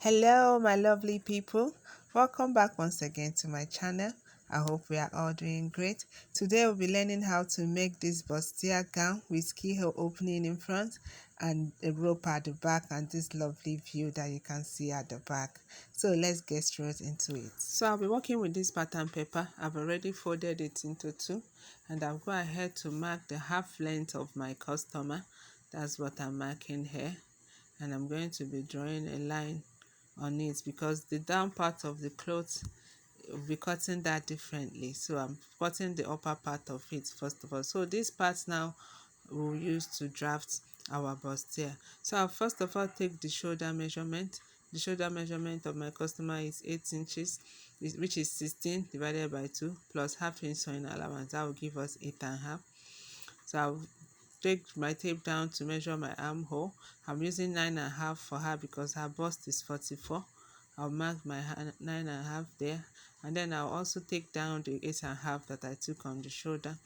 Hello, my lovely people. Welcome back once again to my channel. I hope we are all doing great. Today we'll be learning how to make this bustier gown with keyhole opening in front and a rope at the back and this lovely view that you can see at the back. So let's get straight into it. So I'll be working with this pattern paper. I've already folded it into two and I'll go ahead to mark the half length of my customer. That's what I'm marking here. And I'm going to be drawing a line on it because the down part of the cloth will be cutting that differently. So I'm cutting the upper part of it first of all. So this part now we'll use to draft our bustier. So I'll first of all take the shoulder measurement. The shoulder measurement of my customer is 8 inches, which is 16 divided by 2 plus half inch sewing allowance. That will give us 8.5. So I'll take my tape down to measure my armhole. I'm using 9.5 for her because her bust is 44. I'll mark my 9.5 there, and then I'll also take down the 8.5 that I took on the shoulder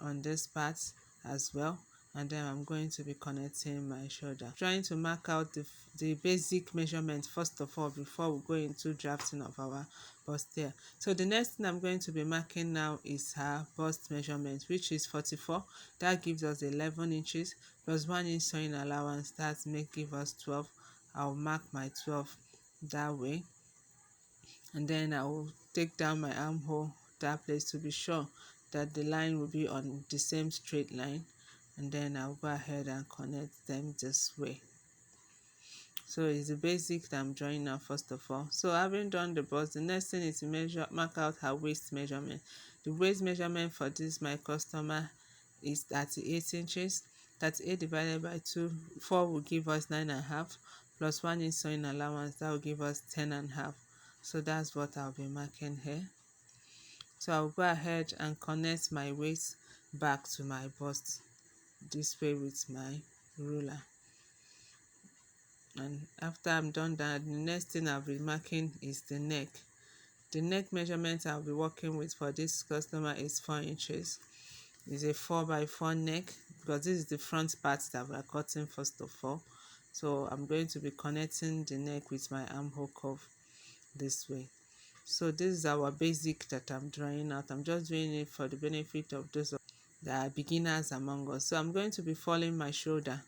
on this part as well, and then I'm going to be connecting my shoulder, trying to mark out the basic measurement first of all before we go into drafting of our bustier. So the next thing I'm going to be marking now is her bust measurement, which is 44. That gives us 11 inches plus 1 inch sewing allowance. That give us 12. I'll mark my 12 that way, and then I will take down my armhole that place to be sure that the line will be on the same straight line, and then I'll go ahead and connect them this way. So it's the basic that I'm drawing now first of all. So having done the bust, the next thing is to mark out her waist measurement. The waist measurement for this my customer is 38 inches. 38 divided by 4 will give us 9.5 plus 1 inch sewing allowance. That will give us 10.5. So that's what I'll be marking here. So I'll go ahead and connect my waist back to my bust this way with my ruler. And after I'm done that, the next thing I'll be marking is the neck. The neck measurement I'll be working with for this customer is 4 inches. It's a 4x4 neck because this is the front part that we're cutting first of all. So I'm going to be connecting the neck with my armhole curve this way. So this is our basic that I'm drawing out. I'm just doing it for the benefit of those that are beginners among us. So I'm going to be folding my shoulder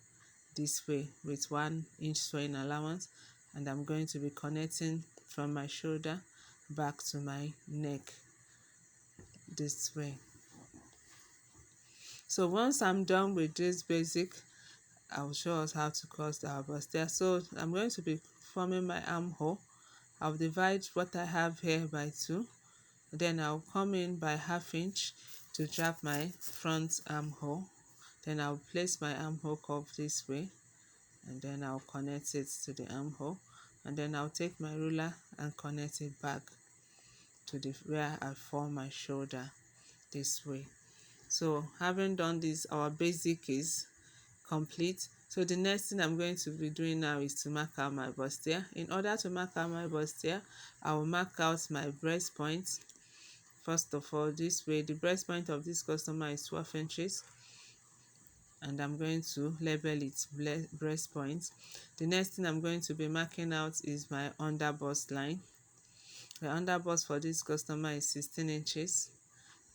this way with 1 inch sewing allowance, and I'm going to be connecting from my shoulder back to my neck this way. So once I'm done with this basic, I'll show us how to cut our bustier. So I'm going to be forming my armhole. I'll divide what I have here by 2. Then I'll come in by ½ inch to draft my front armhole. Then I'll place my armhole curve this way, and then I'll connect it to the armhole, and then I'll take my ruler and connect it back to where I form my shoulder this way. So having done this, our basic is complete. So the next thing I'm going to be doing now is to mark out my bustier. In order to mark out my bustier, I will mark out my breast point. First of all, this way, the breast point of this customer is 12 inches. And I'm going to label it breast point. The next thing I'm going to be marking out is my under bust line. The under bust for this customer is 16 inches.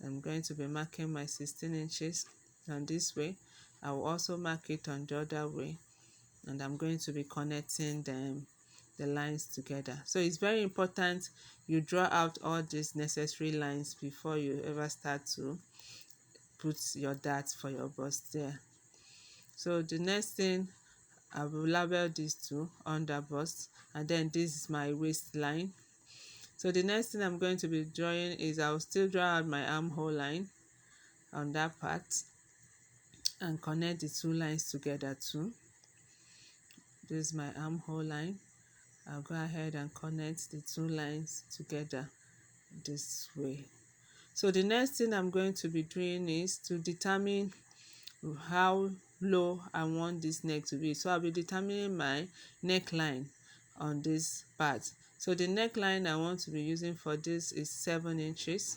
I'm going to be marking my 16 inches on this way. I will also mark it on the other way, and I'm going to be connecting the lines together. So it's very important you draw out all these necessary lines before you ever start to put your darts for your bustier. So the next thing, I will label these two under bust, and then this is my waistline. So the next thing I'm going to be drawing is I'll still draw out my armhole line on that part and connect the two lines together too. This is my armhole line. I'll go ahead and connect the two lines together this way. So the next thing I'm going to be doing is to determine how low I want this neck to be. So I'll be determining my neckline on this part. So the neckline I want to be using for this is 7 inches.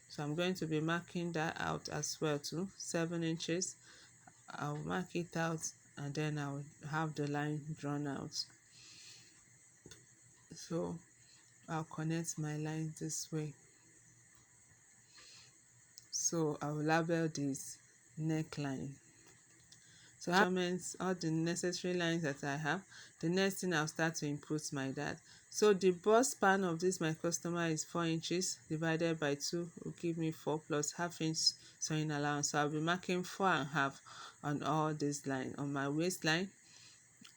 So I'm going to be marking that out as well too, 7 inches. I'll mark it out and then I'll have the line drawn out. So I'll connect my line this way. So I will label this neckline. So measurements, all the necessary lines that I have. The next thing I'll start to input my dart. So the bust span of this my customer is 4 inches divided by 2 will give me 4 plus half-inch sewing allowance. So I'll be marking 4.5 on all these lines. On my waistline,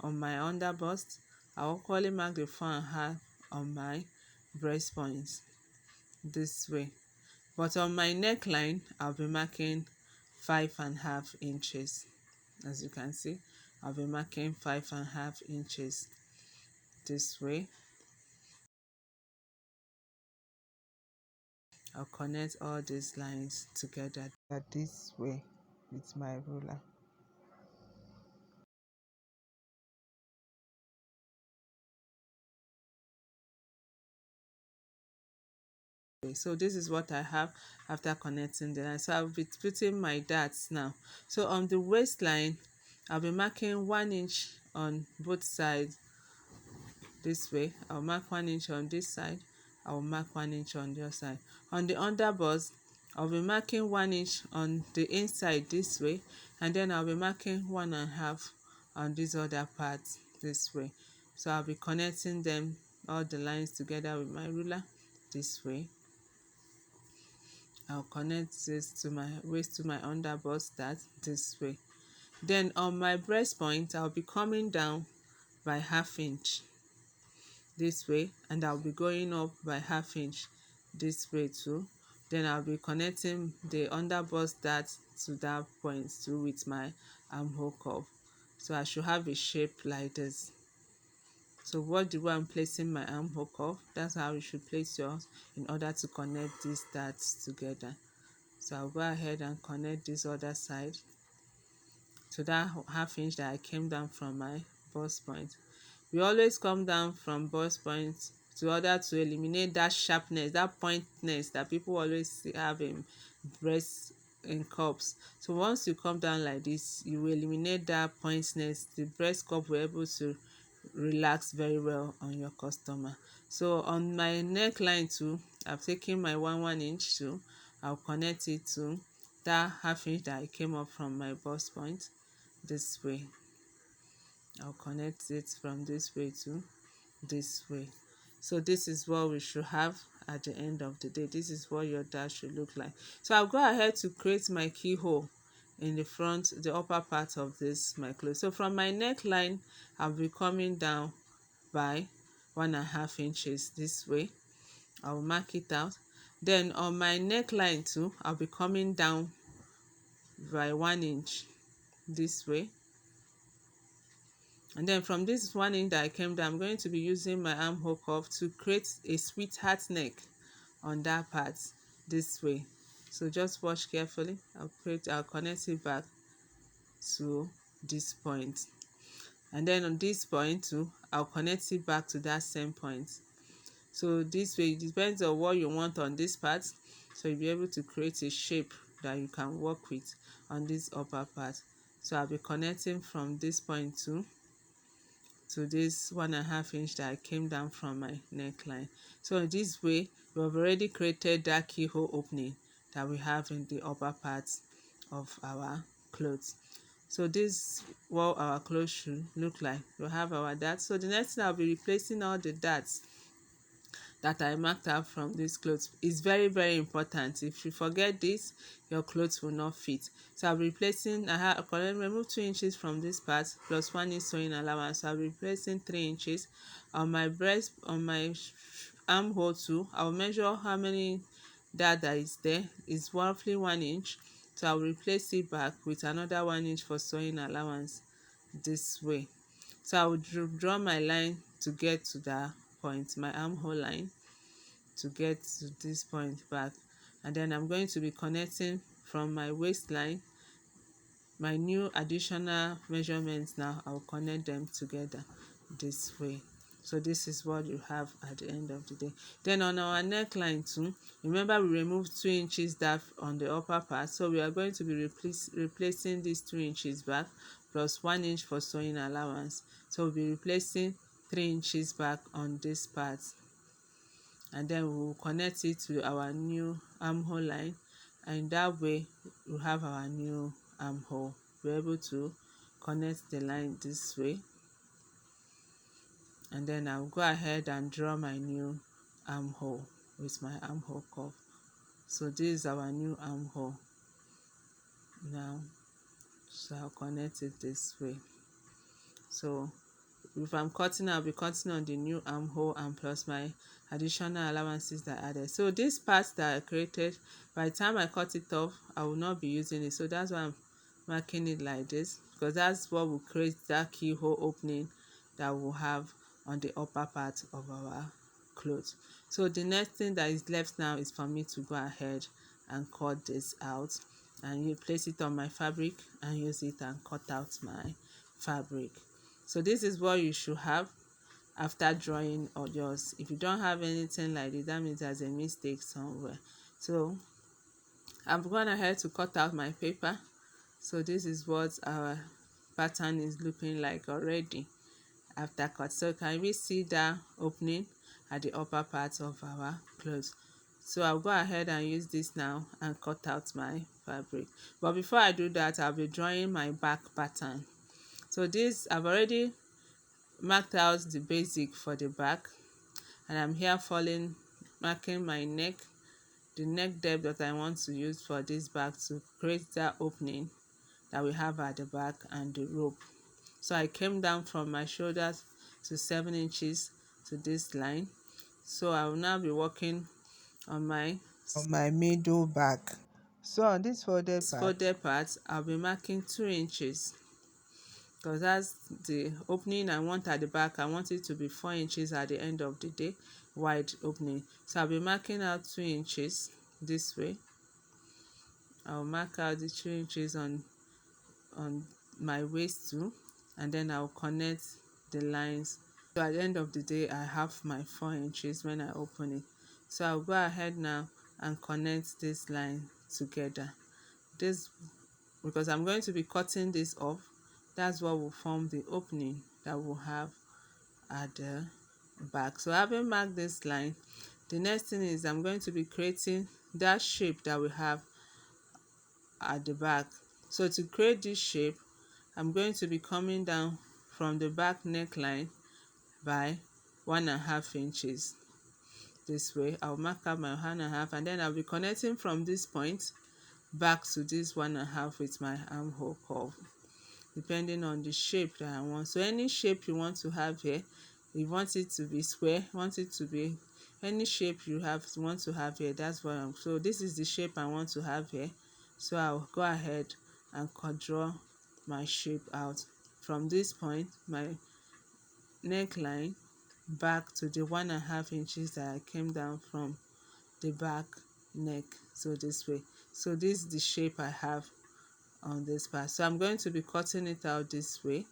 on my under bust, I'll equally mark the 4.5 on my breast points this way. But on my neckline, I'll be marking 5.5 inches. As you can see, I'll be marking 5.5 inches this way. I'll connect all these lines together this way with my ruler. So this is what I have after connecting the line. So I'll be putting my darts now. So on the waistline, I'll be marking 1 inch on both sides this way. I'll mark 1 inch on this side. I'll mark 1 inch on the other side. On the underbust, I'll be marking 1 inch on the inside this way, and then I'll be marking 1.5 on this other part this way. So I'll be connecting them, all the lines together with my ruler this way. I'll connect this to my waist to my underbust that this way. Then on my breast point, I'll be coming down by ½ inch this way, and I'll be going up by ½ inch this way too. Then I'll be connecting the underbust dart to that point too with my armhole curve. So I should have a shape like this. So what the way I'm placing my armhole curve, that's how you should place yours in order to connect these darts together. So I'll go ahead and connect this other side to that ½ inch that I came down from my bust point. We always come down from bust point in order to eliminate that sharpness, that pointness that people always have in breast in cups. So once you come down like this, you will eliminate that pointness. The breast cup will be able to relax very well on your customer. So on my neckline too, I've taken my 1 inch too. I'll connect it to that ½ inch that I came up from my bust point this way. I'll connect it from this way to this way. So this is what we should have at the end of the day. This is what your dart should look like. So I'll go ahead to create my keyhole in the front, the upper part of this my clothes. So from my neckline, I'll be coming down by 1.5 inches this way. I'll mark it out. Then on my neckline too, I'll be coming down by 1 inch this way. And then from this 1 inch that I came down, I'm going to be using my armhole curve to create a sweetheart neck on that part this way. So just watch carefully. I'll connect it back to this point. And then on this point too, I'll connect it back to that same point. So this way, it depends on what you want on this part. So you'll be able to create a shape that you can work with on this upper part. So I'll be connecting from this point to this 1.5 inch that I came down from my neckline. So in this way, we have already created that keyhole opening that we have in the upper part of our clothes. So this is what our clothes should look like. We'll have our darts. So the next thing, I'll be replacing all the darts that I marked out from this clothes. Is very, very important. If you forget this, your clothes will not fit. So I'll be replacing, I have remove 2 inches from this part plus 1 inch sewing allowance. So I'll be replacing 3 inches on my breast, on my armhole too. I'll measure how many that is there. It's roughly 1 inch. So I'll replace it back with another 1 inch for sewing allowance this way. So I will draw my line to get to that point, my armhole line, to get to this point back. And then I'm going to be connecting from my waistline, my new additional measurements. Now I'll connect them together this way. So this is what you have at the end of the day. Then on our neckline too, remember we removed 2 inches that on the upper part. So we are going to be replacing these 2 inches back plus 1 inch for sewing allowance. So we'll be replacing 3 inches back on this part, and then we will connect it to our new armhole line, and that way we have our new armhole. We're able to connect the line this way, and then I'll go ahead and draw my new armhole with my armhole curve. So this is our new armhole now, so I'll connect it this way. So if I'm cutting, I'll be cutting on the new armhole and plus my additional allowances that I added. So these parts that I created, by the time I cut it off, I will not be using it. So that's why I'm marking it like this, because that's what will create that keyhole opening that we'll have on the upper part of our clothes. So the next thing that is left now is for me to go ahead and cut this out, and you place it on my fabric and use it and cut out my fabric. So this is what you should have after drawing or yours. If you don't have anything like this, that means there's a mistake somewhere. So I've gone ahead to cut out my paper. So this is what our pattern is looking like already after cut. So can we see that opening at the upper part of our clothes? So I'll go ahead and use this now and cut out my fabric. But before I do that, I'll be drawing my back pattern. So this, I've already marked out the basic for the back, and I'm here marking my neck, the neck depth that I want to use for this back to create that opening that we have at the back, and the rope. So I came down from my shoulders to 7 inches to this line. So I will now be working on my middle back. So on this folded part, I'll be marking 2 inches, because that's the opening I want at the back. I want it to be 4 inches at the end of the day, wide opening. So I'll be marking out 2 inches this way. I'll mark out the 2 inches on my waist too, and then I'll connect the lines. So at the end of the day, I have my 4 inches when I open it. So I'll go ahead now and connect this line together. This, because I'm going to be cutting this off, that's what will form the opening that we'll have at the back. So having marked this line, the next thing is I'm going to be creating that shape that we have at the back. So to create this shape, I'm going to be coming down from the back neckline by 1.5 inches. This way I'll mark out my 1.5, and then I'll be connecting from this point back to this 1.5 with my armhole curve, depending on the shape that I want. So any shape you want to have here, you want it to be square, want it to be any shape you want to have here, that's what so this is the shape I want to have here. So I'll go ahead and draw my shape out from this point, my neckline, back to the 1.5 inches that I came down from the back neck. So this way. So this is the shape I have on this part. So I'm going to be cutting it out this way,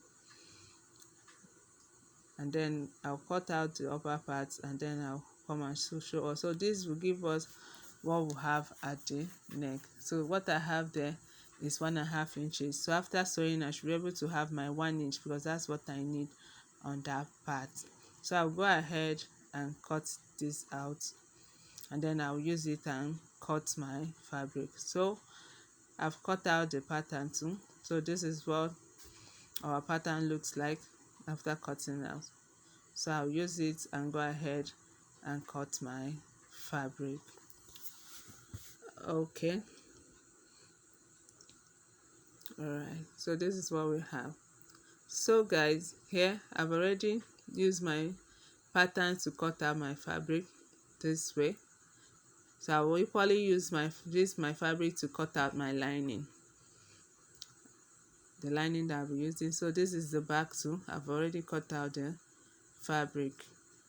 and then I'll cut out the upper part, and then I'll come and show us. So this will give us what we have at the neck. So what I have there is 1.5 inches. So after sewing, I should be able to have my 1 inch, because that's what I need on that part. So I'll go ahead and cut this out, and then I'll use it and cut my fabric. So I've cut out the pattern too. So this is what our pattern looks like after cutting out. So I'll use it and go ahead and cut my fabric. Okay, all right, so this is what we have. So guys, here I've already used my pattern to cut out my fabric this way. So I will equally use my fabric to cut out my lining, the lining that I'll be using. So this is the back too. I've already cut out the fabric.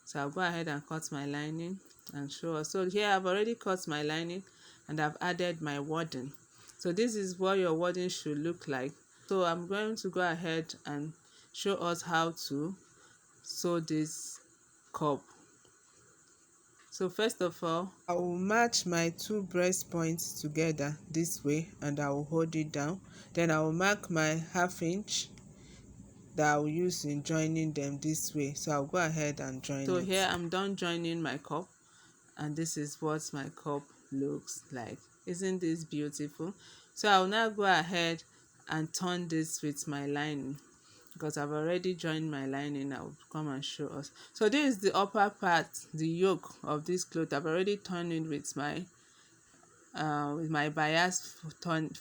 So I'll go ahead and cut my lining and show us. So here I've already cut my lining, and I've added my wadding. So this is what your wadding should look like. So I'm going to go ahead and show us how to sew this cup. So first of all, I will match my 2 breast points together this way, and I will hold it down. Then I will mark my 1/2 inch that I'll use in joining them this way. So I'll go ahead and join So it. here I'm done joining my cup, and this is what my cup looks like. Isn't this beautiful? So I'll now go ahead and turn this with my lining, because I've already joined my lining. I'll come and show us. So this is the upper part, the yoke of this cloth. I've already turned it with my bias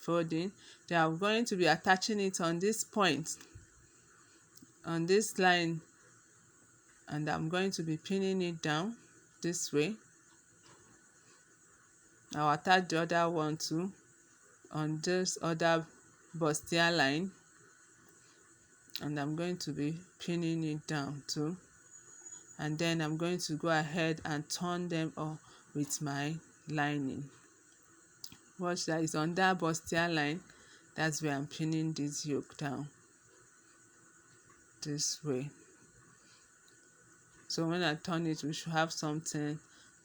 folding. Then I'm going to be attaching it on this point, on this line, and I'm going to be pinning it down this way. I'll attach the other one too on this other bustier line, and I'm going to be pinning it down too, and then I'm going to go ahead and turn them up with my lining. Watch that, it's on that bustier line. That's where I'm pinning this yoke down this way. So when I turn it, we should have something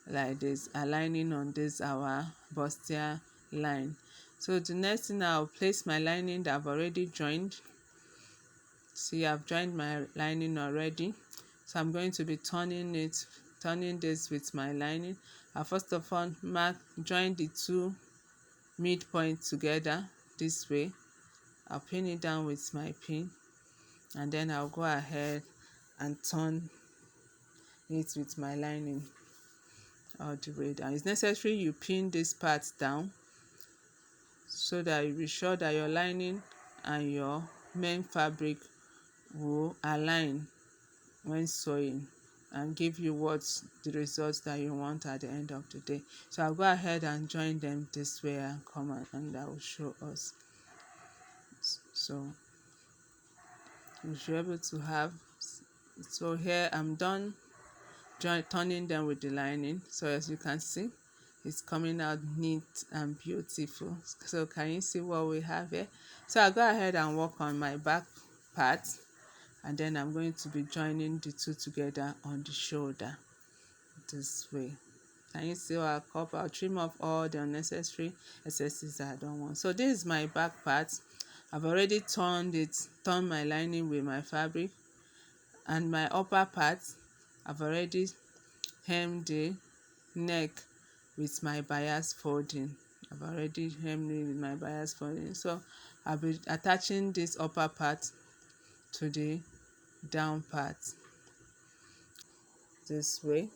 like this aligning on this our bustier line. So the next thing, I'll place my lining that I've already joined. See, I've joined my lining already. So I'm going to be turning this with my lining. I first of all join the two midpoints together this way. I'll pin it down with my pin, and then I'll go ahead and turn it with my lining all the way down. It's necessary you pin this part down so that you be sure that your lining and your main fabric will align when sewing and give you the results that you want at the end of the day. So I'll go ahead and join them this way and come and I will show us. So you should be able to have, so here I'm done turning them with the lining. So as you can see, it's coming out neat and beautiful. So can you see what we have here? So I'll go ahead and work on my back part, and then I'm going to be joining the two together on the shoulder this way. Can you see our cup? I'll trim off all the unnecessary excesses that I don't want. So this is my back part. I've already turned my lining with my fabric, and my upper part, I've already hemmed the neck with my bias folding. I've already hemmed it with my bias folding. So I'll be attaching this upper part to the down part this way.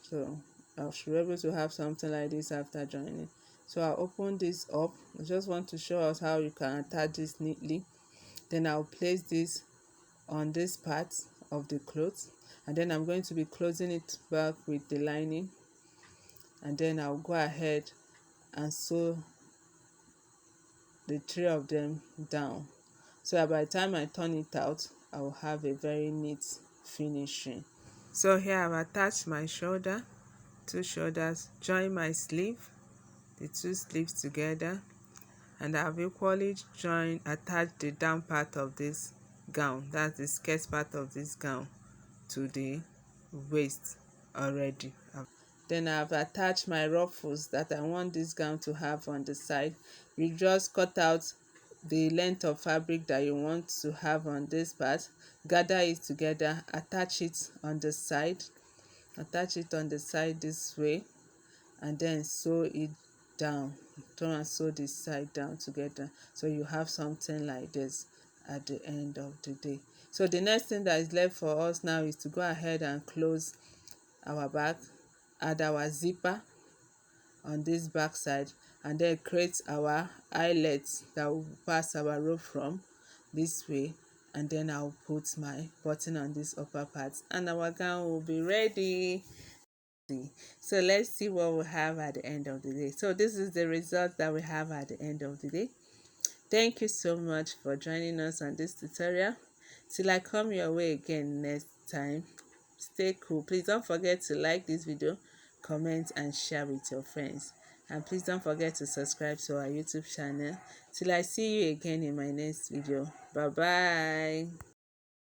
So I should be able to have something like this after joining. So I'll open this up. I just want to show us how you can attach this neatly. Then I'll place this on this part of the cloth, and then I'm going to be closing it back with the lining, and then I'll go ahead and sew the three of them down, so that by the time I turn it out, I will have a very neat finishing. So here I've attached my shoulder, two shoulders, join my sleeve, the two sleeves together, and I've equally attached the down part of this gown, that's the skirt part of this gown, to the waist already. Then I've attached my ruffles that I want this gown to have on the side. You just cut out the length of fabric that you want to have on this part, gather it together, attach it on the side this way, and then sew it down. Turn and sew this side down together, so you have something like this at the end of the day. So the next thing that is left for us now is to go ahead and close our back, add our zipper on this back side, and then create our eyelets that will pass our rope from this way, and then I'll put my button on this upper part, and our gown will be ready. So let's see what we have at the end of the day. So this is the result that we have at the end of the day. Thank you so much for joining us on this tutorial. Till I come your way again next time, stay cool. Please don't forget to like this video, comment and share with your friends, and please don't forget to subscribe to our YouTube channel. Till I see you again in my next video. Bye bye.